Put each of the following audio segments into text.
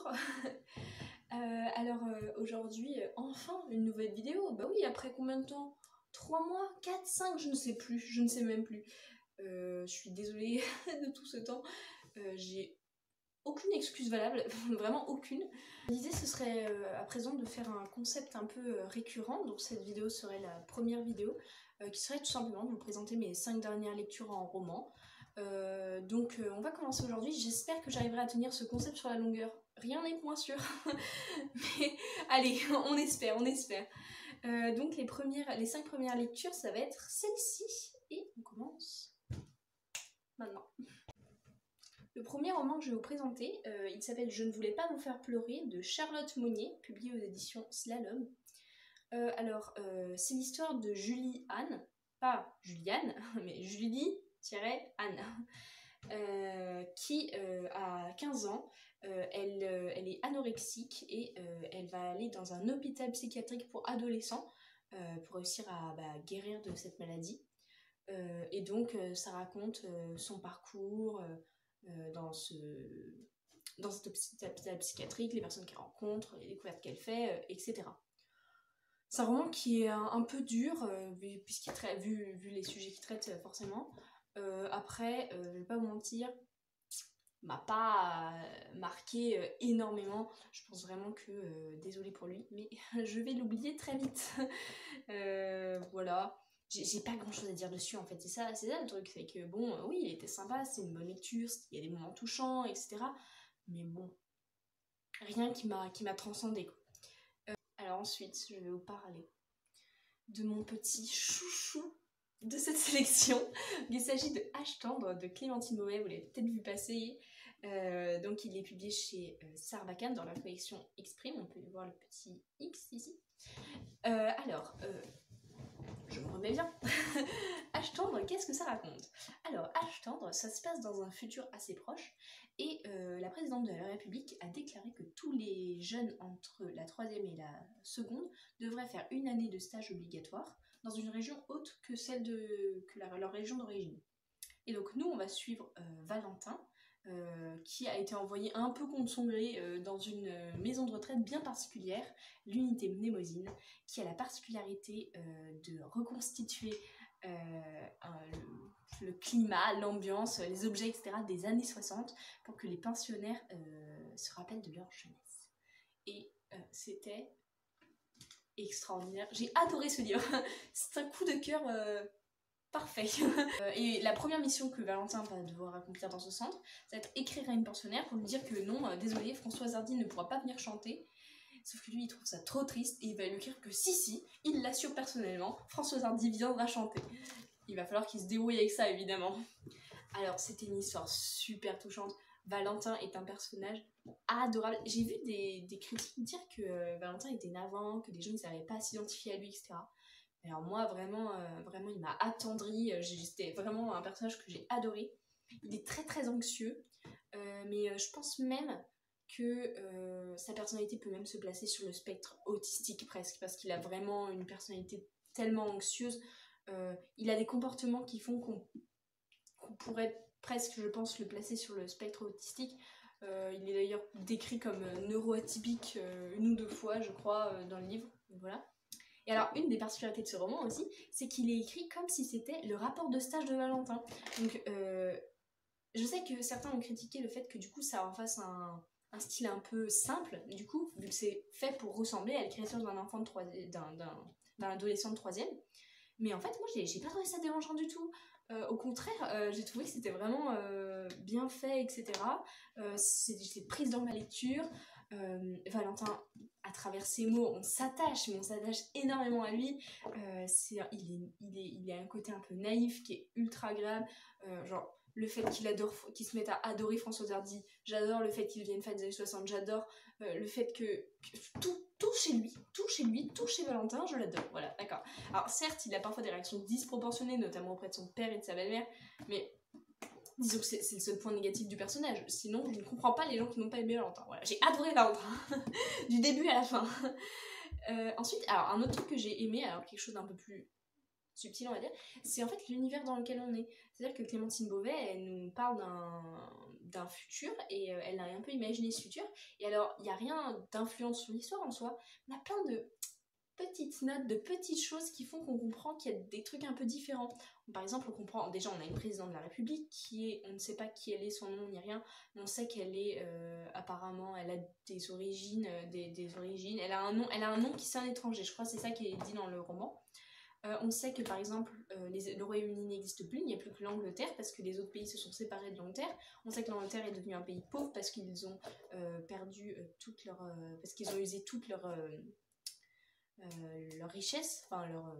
Bonjour. Aujourd'hui, enfin une nouvelle vidéo. Bah oui, après combien de temps? 3 mois? 4, 5, je ne sais plus, je ne sais même plus. Je suis désolée de tout ce temps. J'ai aucune excuse valable, vraiment aucune. L'idée ce serait à présent de faire un concept un peu récurrent. Donc cette vidéo serait la première vidéo qui serait tout simplement de vous présenter mes 5 dernières lectures en roman. On va commencer aujourd'hui. J'espère que j'arriverai à tenir ce concept sur la longueur. Rien n'est moins sûr. Mais allez, on espère, on espère. Donc les 5 premières lectures, ça va être celle-ci. Et on commence maintenant. Le premier roman que je vais vous présenter, il s'appelle Je ne voulais pas vous faire pleurer de Charlotte Monnier, publié aux éditions Slalom. C'est l'histoire de Julie Anne, pas Juliane, mais Julie-Anne, qui a 15 ans, elle est anorexique et elle va aller dans un hôpital psychiatrique pour adolescents pour réussir à guérir de cette maladie. Ça raconte son parcours dans cet hôpital psychiatrique, les personnes qu'elle rencontre, les découvertes qu'elle fait, etc. C'est un roman qui est un peu dur, vu les sujets qu'il traite forcément. Je vais pas vous mentir, m'a pas marqué énormément. Je pense vraiment que, désolée pour lui, mais je vais l'oublier très vite. Voilà. J'ai pas grand chose à dire dessus en fait, c'est ça le truc, c'est que bon, oui, il était sympa, c'est une bonne lecture, il y a des moments touchants, etc. Mais bon, rien qui m'a transcendé. Alors ensuite, je vais vous parler de mon petit chouchou de cette sélection. Il s'agit de H tendre de Clémentine Mauvet, vous l'avez peut-être vu passer. Donc il est publié chez Sarbacane dans la collection Exprime, on peut voir le petit X ici. Je me remets bien. H tendre, qu'est-ce que ça raconte? Alors, H tendre, ça se passe dans un futur assez proche et la présidente de la République a déclaré que tous les jeunes entre la 3e et la 2e devraient faire une année de stage obligatoire dans une région autre que leur région d'origine. Et donc nous, on va suivre Valentin, qui a été envoyé un peu contre son gré dans une maison de retraite bien particulière, l'unité Mnémosyne, qui a la particularité de reconstituer le climat, l'ambiance, les objets, etc. des années 60 pour que les pensionnaires se rappellent de leur jeunesse. Et c'était extraordinaire. J'ai adoré ce livre. C'est un coup de cœur parfait. Et la première mission que Valentin va devoir accomplir dans ce centre, ça va être écrire à une pensionnaire pour lui dire que non, désolé, Françoise Hardy ne pourra pas venir chanter. Sauf que lui, il trouve ça trop triste et il va lui écrire que si, il l'assure personnellement, Françoise Hardy viendra chanter. Il va falloir qu'il se débrouille avec ça, évidemment. Alors, c'était une histoire super touchante. Valentin est un personnage adorable. J'ai vu des critiques dire que Valentin était navrant, que des gens ne savaient pas s'identifier à lui, etc. Alors moi, vraiment, il m'a attendri. C'était vraiment un personnage que j'ai adoré. Il est très très anxieux, mais je pense même que sa personnalité peut même se placer sur le spectre autistique presque, parce qu'il a vraiment une personnalité tellement anxieuse. Il a des comportements qui font qu'on pourrait presque, je pense, le placer sur le spectre autistique. Il est d'ailleurs décrit comme neuroatypique 1 ou 2 fois, je crois, dans le livre. Voilà. Et alors, une des particularités de ce roman aussi, c'est qu'il est écrit comme si c'était le rapport de stage de Valentin. Donc, je sais que certains ont critiqué le fait que du coup, ça en fasse un style un peu simple, du coup, vu que c'est fait pour ressembler à l'écriture d'un adolescent de 3e. Mais en fait, moi, j'ai pas trouvé ça dérangeant du tout. Au contraire, j'ai trouvé que c'était vraiment bien fait, etc. J'étais prise dans ma lecture. Valentin, à travers ses mots, on s'attache énormément à lui. Il a un côté un peu naïf qui est ultra agréable. Genre, le fait qu'il se mette à adorer Françoise Hardy, j'adore. Le fait qu'il vienne faire des années 60, j'adore. Le fait que tout chez Valentin, je l'adore. Voilà, d'accord. Alors, certes, il a parfois des réactions disproportionnées, notamment auprès de son père et de sa belle-mère, mais disons que c'est le seul point négatif du personnage. Sinon, je ne comprends pas les gens qui n'ont pas aimé Valentin. Voilà, j'ai adoré Valentin, du début à la fin. Ensuite, alors, un autre truc que j'ai aimé, alors quelque chose d'un peu plus subtil, on va dire, c'est en fait l'univers dans lequel on est. C'est-à-dire que Clémentine Beauvais, elle nous parle d'un futur, et elle a un peu imaginé ce futur. Et alors, il n'y a rien d'influence sur l'histoire en soi, on a plein de petites notes, de petites choses qui font qu'on comprend qu'il y a des trucs un peu différents. Par exemple, on comprend, déjà on a une présidente de la République qui est, on ne sait pas qui elle est, son nom ni rien, mais on sait qu'elle est, apparemment, elle a des origines, des origines, elle a un nom qui c'est un étranger, je crois que c'est ça qui est dit dans le roman. On sait que par exemple le Royaume-Uni n'existe plus, il n'y a plus que l'Angleterre parce que les autres pays se sont séparés de l'Angleterre. On sait que l'Angleterre est devenue un pays pauvre parce qu'ils ont perdu toute leur... parce qu'ils ont usé toute leur richesse, enfin leur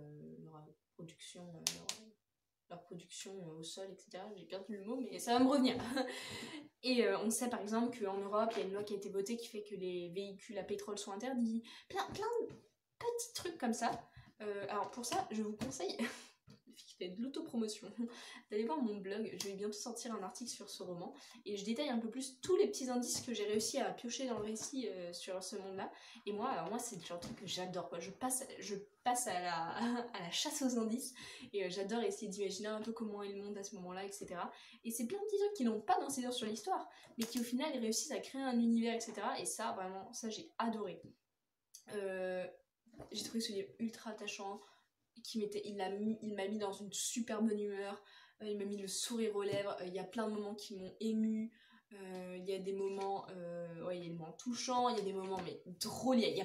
production, leur production au sol, etc. J'ai perdu le mot, mais ça va me revenir. Et on sait par exemple qu'en Europe, il y a une loi qui a été votée qui fait que les véhicules à pétrole sont interdits. Plein de petits trucs comme ça. Alors pour ça, je vous conseille, qui fait de l'autopromotion, d'aller voir mon blog. Je vais bientôt sortir un article sur ce roman et je détaille un peu plus tous les petits indices que j'ai réussi à piocher dans le récit sur ce monde-là. Et moi, c'est le genre de truc que j'adore, quoi. Je passe à la chasse aux indices et j'adore essayer d'imaginer un peu comment est le monde à ce moment-là, etc. Et c'est plein de petits trucs qui n'ont pas d'incidence sur l'histoire, mais qui au final réussissent à créer un univers, etc. Et ça, vraiment, ça j'ai adoré. J'ai trouvé ce livre ultra attachant, il m'a mis dans une super bonne humeur, il m'a mis le sourire aux lèvres, il y a plein de moments qui m'ont ému, il y a des moments il y a des moments touchants, il y a des moments mais drôles, il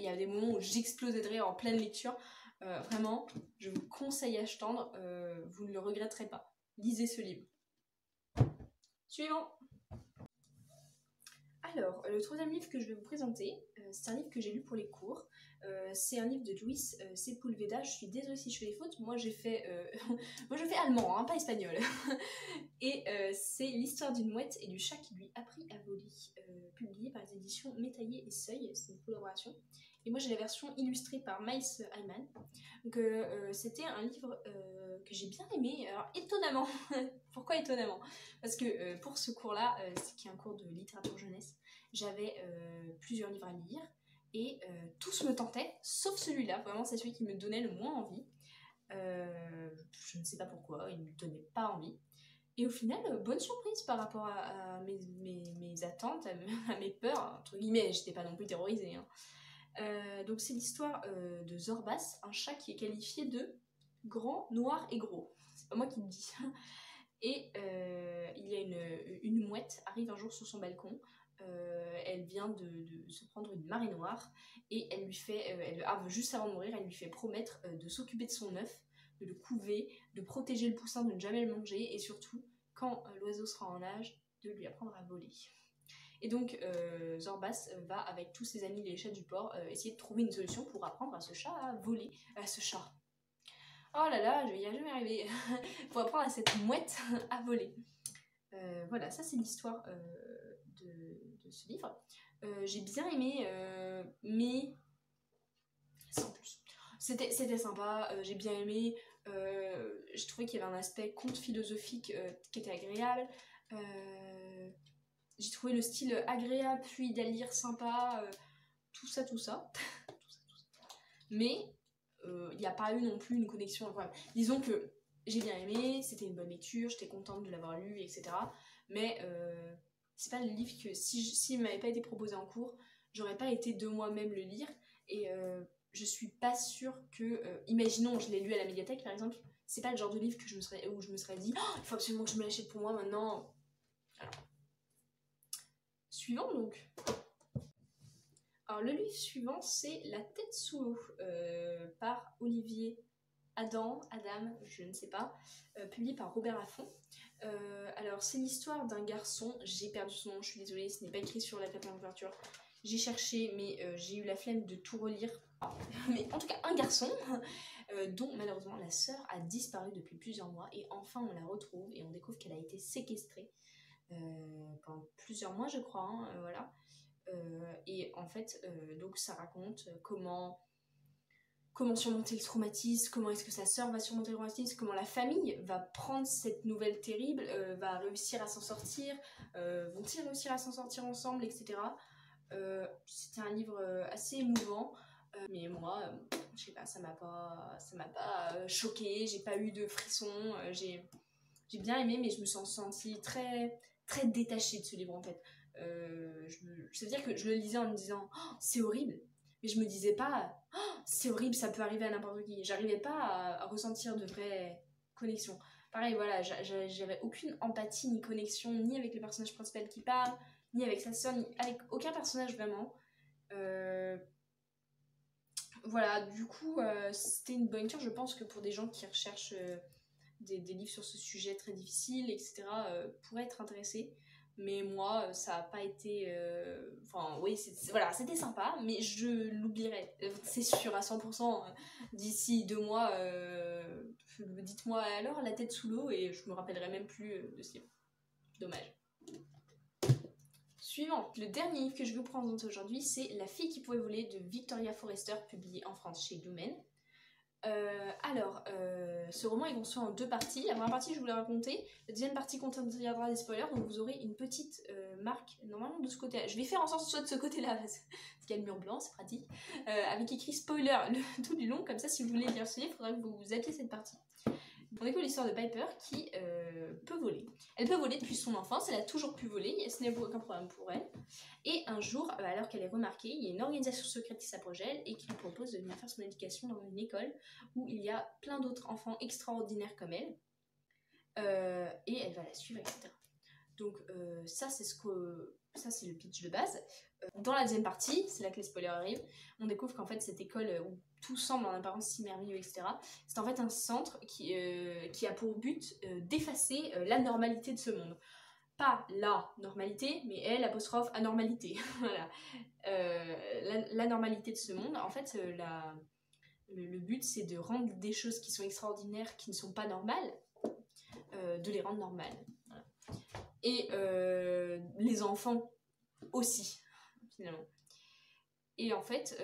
y a des moments où j'explosais de rire en pleine lecture. Vraiment, je vous conseille à tendre, vous ne le regretterez pas. Lisez ce livre. Suivant. Alors, le troisième livre que je vais vous présenter, c'est un livre que j'ai lu pour les cours. C'est un livre de Luis Sepulveda. Je suis désolée si je fais des fautes. Moi, j'ai fait allemand, hein, pas espagnol. Et c'est l'histoire d'une mouette et du chat qui lui apprit à voler, publié par les éditions Métaillé et Seuil. C'est une collaboration. Et moi, j'ai la version illustrée par Miles Hyman. Donc, c'était un livre que j'ai bien aimé. Alors, étonnamment. Pourquoi étonnamment? Parce que pour ce cours-là, qui est un cours de littérature jeunesse, j'avais plusieurs livres à lire et tous me tentaient, sauf celui-là. Vraiment, c'est celui qui me donnait le moins envie. Je ne sais pas pourquoi, il ne me donnait pas envie. Et au final, bonne surprise par rapport à mes attentes, à mes peurs, entre guillemets, j'étais pas non plus terrorisée. Hein. Donc c'est l'histoire de Zorbas, un chat qui est qualifié de grand, noir et gros. C'est pas moi qui le dis. Et il y a une mouette arrive un jour sur son balcon. Elle vient de se prendre une marée noire et elle lui fait, juste avant de mourir, elle lui fait promettre de s'occuper de son œuf, de le couver, de protéger le poussin, de ne jamais le manger et surtout, quand l'oiseau sera en âge, de lui apprendre à voler. Et donc Zorbas va avec tous ses amis les chats du port essayer de trouver une solution pour apprendre à ce chat à voler, à ce chat. Oh là là, je vais jamais arriver. Pour apprendre à cette mouette à voler. Voilà, ça c'est l'histoire de ce livre. J'ai bien aimé, mais sans plus. C'était sympa, j'ai bien aimé. J'ai trouvé qu'il y avait un aspect conte philosophique qui était agréable. J'ai trouvé le style agréable, fluide à lire, sympa, tout ça. Mais il n'y a pas eu non plus une connexion incroyable. Disons que j'ai bien aimé, c'était une bonne lecture, j'étais contente de l'avoir lu, etc. Mais c'est pas le livre que s'il m'avait pas été proposé en cours, j'aurais pas été de moi-même le lire. Et je suis pas sûre que... imaginons, je l'ai lu à la médiathèque par exemple, c'est pas le genre de livre où je me serais dit oh, il faut absolument que je me l'achète pour moi maintenant. Alors. Suivant donc. Alors le livre suivant c'est La tête sous l'eau par Olivier Adam, je ne sais pas, publié par Robert Laffont. Alors c'est l'histoire d'un garçon, j'ai perdu son nom, je suis désolée, ce n'est pas écrit sur la plateforme de couverture. J'ai cherché mais j'ai eu la flemme de tout relire. Mais en tout cas un garçon dont malheureusement la sœur a disparu depuis plusieurs mois et enfin on la retrouve et on découvre qu'elle a été séquestrée pendant plusieurs mois je crois, hein, voilà. Et en fait, donc ça raconte comment surmonter le traumatisme, comment est-ce que sa sœur va surmonter le traumatisme, comment la famille va prendre cette nouvelle terrible, va réussir à s'en sortir, vont-ils réussir à s'en sortir ensemble, etc. C'était un livre assez émouvant, mais moi, je sais pas, ça m'a pas choquée, j'ai pas eu de frissons, j'ai bien aimé, mais je me suis sentie très, très détachée de ce livre en fait. C'est-à-dire que je le lisais en me disant oh, c'est horrible, mais je me disais pas oh, c'est horrible, ça peut arriver à n'importe qui. J'arrivais pas à ressentir de vraies connexions. Pareil, voilà, j'avais aucune empathie ni connexion, ni avec le personnage principal qui parle, ni avec sa sœur, ni avec aucun personnage vraiment. Voilà, du coup, c'était une bonne lecture. Je pense que pour des gens qui recherchent des livres sur ce sujet très difficile, etc., pourraient être intéressés. Mais moi, ça n'a pas été... Enfin, oui, voilà, c'était sympa, mais je l'oublierai. C'est sûr, à 100%. D'ici 2 mois, dites-moi alors, la tête sous l'eau, et je me rappellerai même plus de ce livre. Dommage. Suivant, le dernier livre que je vais vous présenter aujourd'hui, c'est La fille qui pouvait voler de Victoria Forrester, publié en France chez Lumen. Ce roman est construit en 2 parties. La première partie, je vous l'ai raconté. La deuxième partie contiendra des spoilers, donc vous aurez une petite marque, normalement de ce côté-là. Je vais faire en sorte que ce soit de ce côté-là, parce qu'il y a le mur blanc, c'est pratique. Avec écrit spoiler tout du long, comme ça, si vous voulez lire ce livre, il faudra que vous zappiez cette partie. On découvre l'histoire de Piper qui peut voler. Elle peut voler depuis son enfance, elle a toujours pu voler, et ce n'est aucun problème pour elle. Et un jour, alors qu'elle est remarquée, il y a une organisation secrète qui s'approche d'elle et qui lui propose de venir faire son éducation dans une école où il y a plein d'autres enfants extraordinaires comme elle. Et elle va la suivre, etc. Donc ça c'est le pitch de base. Dans la deuxième partie, c'est là que les spoilers arrivent, on découvre qu'en fait cette école où tout semble en apparence si merveilleux, etc., c'est en fait un centre qui a pour but d'effacer la normalité de ce monde. Pas la normalité, mais elle, apostrophe, anormalité. Voilà. La normalité de ce monde, en fait, le but c'est de rendre des choses qui sont extraordinaires, qui ne sont pas normales, de les rendre normales. Voilà. Et les enfants aussi, finalement. Et en fait,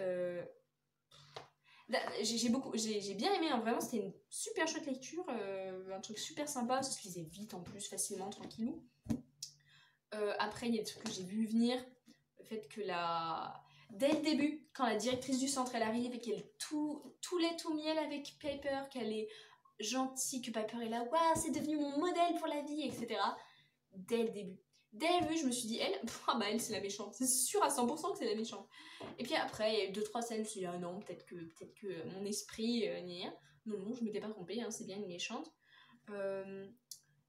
j'ai bien aimé, hein, vraiment, c'était une super chouette lecture, un truc super sympa, ça se lisait vite en plus, facilement, tranquillou. Après, il y a des trucs que j'ai vu venir, le fait que dès le début, quand la directrice du centre elle arrive et qu'elle est tout lait, tout miel avec Piper, qu'elle est gentille, que Piper est là, waouh, c'est devenu mon modèle pour la vie, etc. Dès le début. Dès le début, je me suis dit, elle, c'est la méchante. C'est sûr à 100% que c'est la méchante. Et puis après, il y a eu 2-3 scènes, je me suis dit, ah non, peut-être que mon esprit n'y est. Non, je m'étais pas trompée, hein, c'est bien une méchante.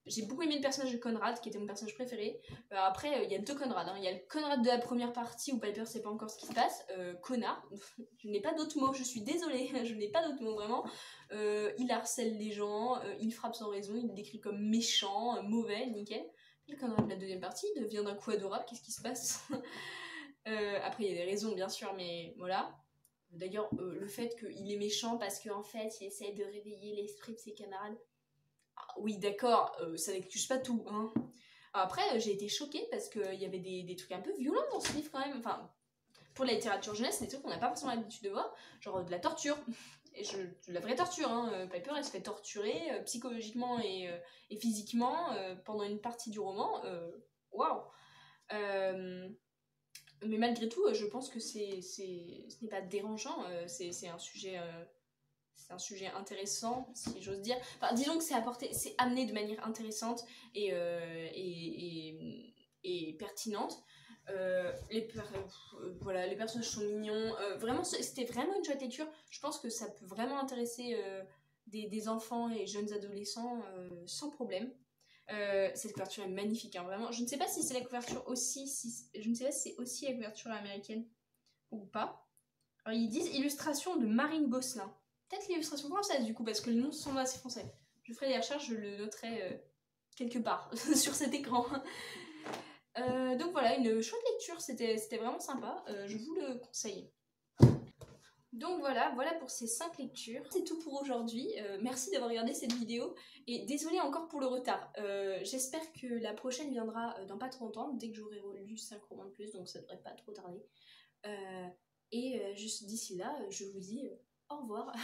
J'ai beaucoup aimé le personnage de Conrad, qui était mon personnage préféré. Après, il y a 2 Conrad. Hein. Il y a le Conrad de la première partie où Piper sait pas encore ce qui se passe. Connard. Je n'ai pas d'autres mots, je suis désolée. Je n'ai pas d'autres mots, vraiment. Il harcèle les gens, il frappe sans raison, il le décrit comme méchant, mauvais, nickel. Le Conrad de la deuxième partie devient d'un coup adorable, qu'est-ce qui se passe? Après, il y a des raisons, bien sûr, mais voilà. D'ailleurs, le fait qu'il est méchant parce qu'en fait, il essaie de réveiller l'esprit de ses camarades. Oui, d'accord, ça n'excuse pas tout, hein. Après, j'ai été choquée parce qu'il y avait des trucs un peu violents dans ce livre quand même. Enfin, pour la littérature jeunesse, c'est des trucs qu'on n'a pas forcément l'habitude de voir, genre de la torture. Et de la vraie torture, hein. Piper, elle se fait torturer psychologiquement et physiquement pendant une partie du roman. Waouh! Mais malgré tout, je pense que ce n'est pas dérangeant, c'est un sujet... c'est un sujet intéressant, si j'ose dire. Enfin, disons que c'est amené de manière intéressante et pertinente. Voilà, les personnages sont mignons. Vraiment, c'était vraiment une chouette lecture. Je pense que ça peut vraiment intéresser des enfants et jeunes adolescents sans problème. Cette couverture est magnifique, hein, vraiment. Je ne sais pas si c'est la couverture aussi, je ne sais pas si c'est aussi la couverture américaine ou pas. Alors, ils disent illustration de Marine Gosselin. Peut-être l'illustration française du coup, parce que le nom semble assez français. Je ferai des recherches, je le noterai quelque part sur cet écran. Donc voilà, une chouette lecture, c'était vraiment sympa, je vous le conseille. Donc voilà pour ces 5 lectures. C'est tout pour aujourd'hui, merci d'avoir regardé cette vidéo, et désolée encore pour le retard. J'espère que la prochaine viendra dans pas trop longtemps, dès que j'aurai lu 5 romans de plus, donc ça devrait pas trop tarder. Juste d'ici là, je vous dis au revoir.